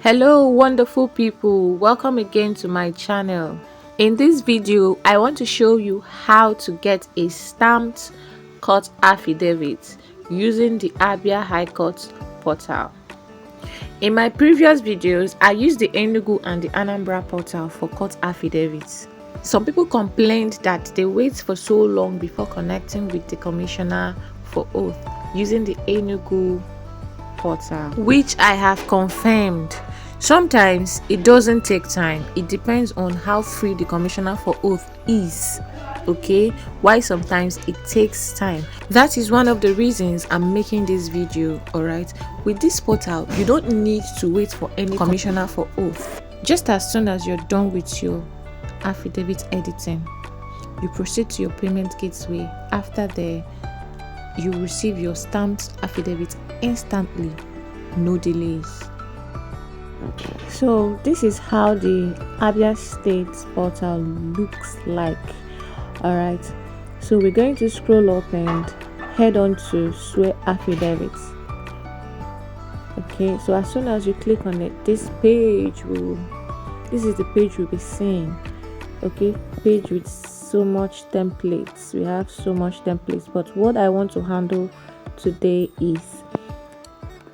Hello wonderful people, welcome again to my channel. In this video I want to show you how to get a stamped court affidavit using the Abia High Court portal. In my previous videos I used the Enugu and the Anambra portal for court affidavits. Some people complained that they wait for so long before connecting with the commissioner for oath using the Enugu portal, which I have confirmed. Sometimes it doesn't take time, it depends on how free the commissioner for oath is. Okay, why sometimes it takes time. That is one of the reasons I'm making this video. All right, with this portal you don't need to wait for any commissioner for oath. Just as soon as you're done with your affidavit editing, you proceed to your payment gateway. After there, you receive your stamped affidavit instantly, no delays. So this is how the Abia State portal looks like. All right, so we're going to scroll up and head on to swear affidavits. Okay, so as soon as you click on it, this is the page we'll be seeing. Okay, page with so much templates. We have so much templates, but what I want to handle today is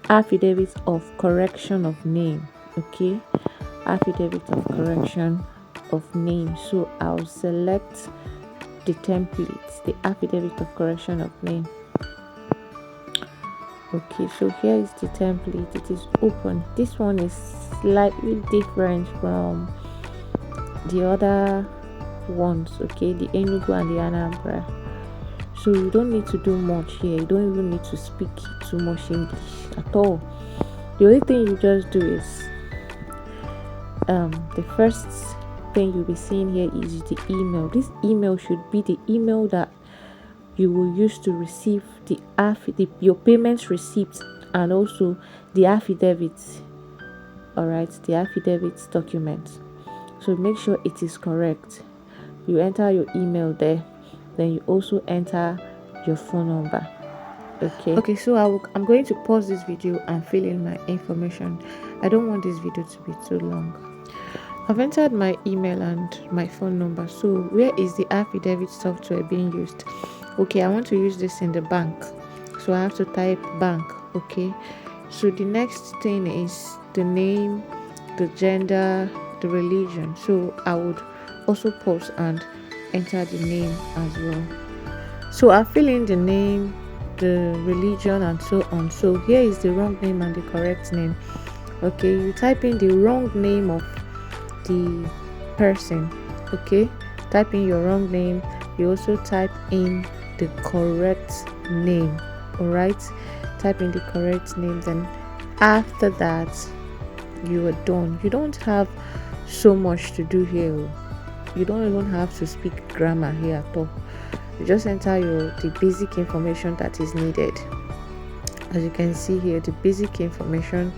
affidavit of correction of name. Okay, affidavit of correction of name. So I'll select the template, the affidavit of correction of name. Okay, so here is the template. It is open. This one is slightly different from the other ones. Okay, the Enugu and the Anambra. So you don't need to do much here. You don't even need to speak too much English at all. The only thing you just do is the first thing you'll be seeing here is the email. This email should be the email that you will use to receive your payment receipt and also the affidavit. All right, the affidavit document. So make sure it is correct. You enter your email there, then you also enter your phone number. Okay, so I'm going to pause this video and fill in my information. I don't want this video to be too long. I've entered my email and my phone number. So where is the affidavit software being used? Okay, I want to use this in the bank, so I have to type bank. Okay, so the next thing is the name, the gender, the religion. So I would also pause and enter the name as well. So I fill in the name, the religion, and so on. So here is the wrong name and the correct name. Okay, you type in the wrong name of the person. Okay, type in your wrong name. You also type in the correct name. All right, type in the correct name. Then after that, you are done. You don't have so much to do here. You don't even have to speak grammar here at all. You just enter the basic information that is needed. As you can see here, the basic information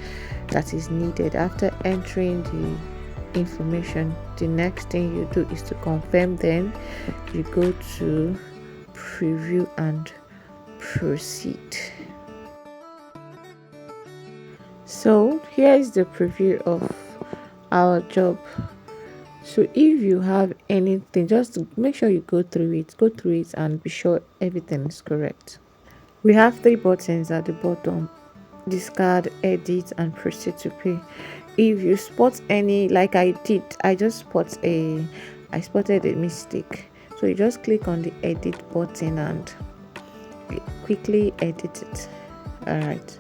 that is needed. After entering the information, the next thing you do is to confirm. Then you go to preview and proceed. So here is the preview of our job. So if you have anything, just make sure you go through it and be sure everything is correct. We have 3 buttons at the bottom: discard, edit, and proceed to pay. If you spot any, like I did, I spotted a mistake. So you just click on the edit button and quickly edit it. All right,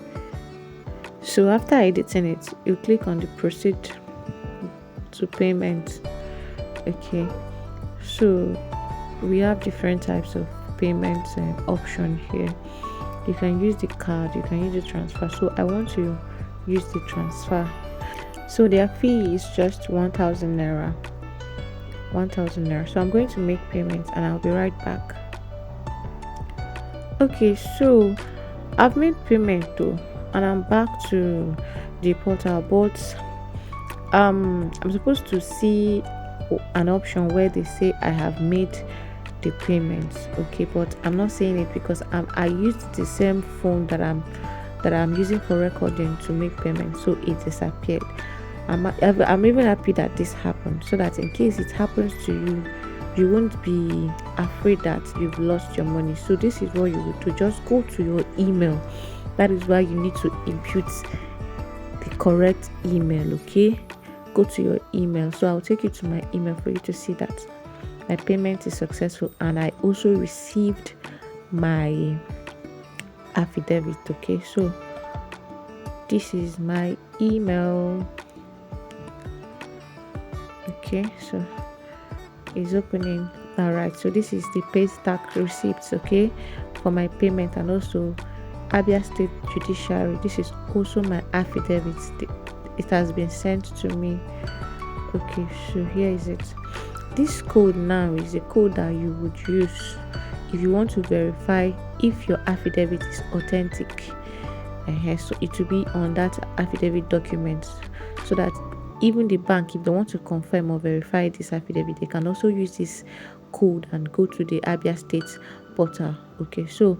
so after editing it, you click on the proceed to payment. Okay, so we have different types of payment option here. You can use the card, you can use the transfer. So I want to use the transfer. So their fee is just 1,000 naira. 1,000 naira. So I'm going to make payment and I'll be right back. Okay, so I've made payment though, and I'm back to the portal, but I'm supposed to see an option where they say I have made the payments. Okay, but I'm not seeing it because I used the same phone that I'm using for recording to make payment, so it disappeared. I'm even happy that this happened, so that in case it happens to you, you won't be afraid that you've lost your money. So this is what you would do: just go to your email. That is why you need to input the correct email. Okay, go to your email. So I'll take you to my email for you to see that my payment is successful, and I also received my affidavit. Okay, so this is my email. Okay, so it's opening. All right, so this is the pay stack receipts, okay, for my payment, and also Abia State Judiciary. This is also my affidavit. It has been sent to me. Okay, so here is it. This code now is a code that you would use if you want to verify if your affidavit is authentic. So it will be on that affidavit document, so that even the bank, if they want to confirm or verify this affidavit, they can also use this code and go to the Abia State portal. Okay, so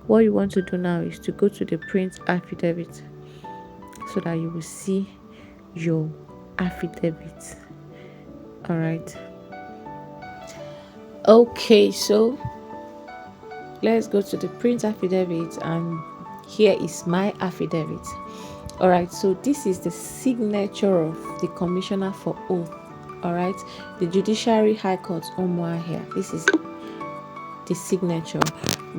what you want to do now is to go to the print affidavit, so that you will see your affidavit. All right. Okay, so let's go to the print affidavit, and here is my affidavit. All right, so this is the signature of the commissioner for oath. All right, the Judiciary High Court Omwa here. This is the signature.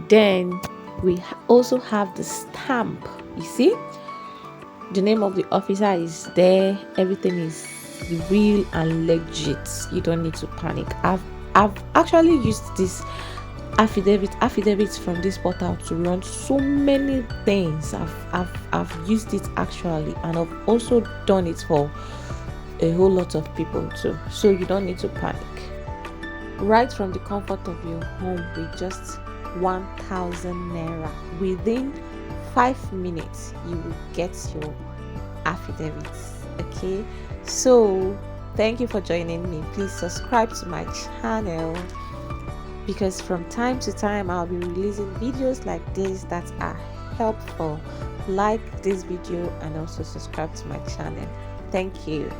Then we also have the stamp. You see, the name of the officer is there. Everything is real and legit. You don't need to panic. I've actually used this affidavits from this portal to run so many things. I've used it actually, and I've also done it for a whole lot of people too, so you don't need to panic. Right from the comfort of your home with just 1,000 naira, within 5 minutes you will get your affidavits. Okay, so thank you for joining me. Please subscribe to my channel, because from time to time I'll be releasing videos like this that are helpful. Like this video and also subscribe to my channel. Thank you.